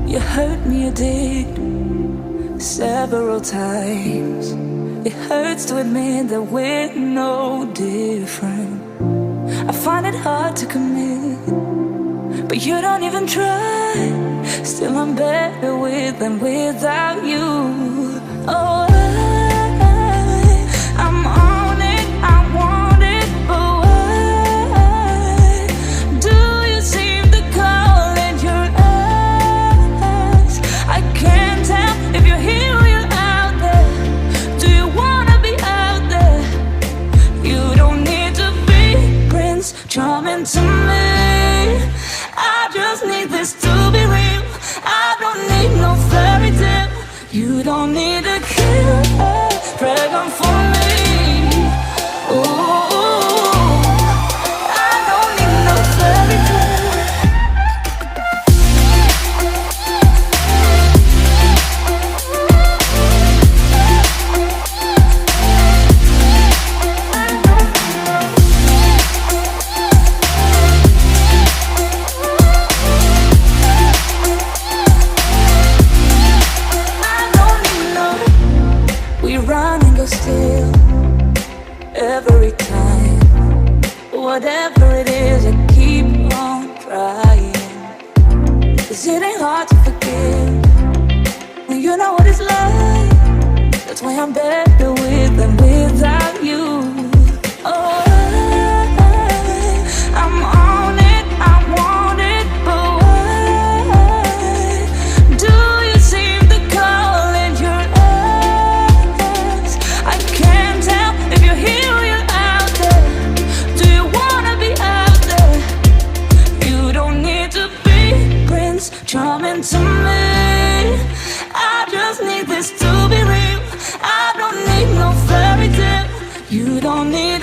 You hurt me, you did, several times. It hurts to admit that we're no different. I find it hard to commit, but you don't even try. Still I'm better with than without you. Oh, I'm on it, I want it, but why do you seem to call in your eyes? I can't tell if you're here or you're out there. Do you wanna be out there? You don't need to be Prince Charming to me. I just need this to be real. I don't need no fairy tale. You don't need to kill a dragon for me. Ooh, I don't need no fairy tale. Still, every time, whatever it is, I keep on trying. 'Cause it ain't hard to forgive when you know what it's like. That's why I'm better with than without you. Oh, I'm on it, I want it, but why do you seem to call in your eyes? I can't tell if you're here or you're out there. Do you wanna be out there? You don't need to be Prince Charming to me. I just need this to be real. I don't need no fairy tale. You don't need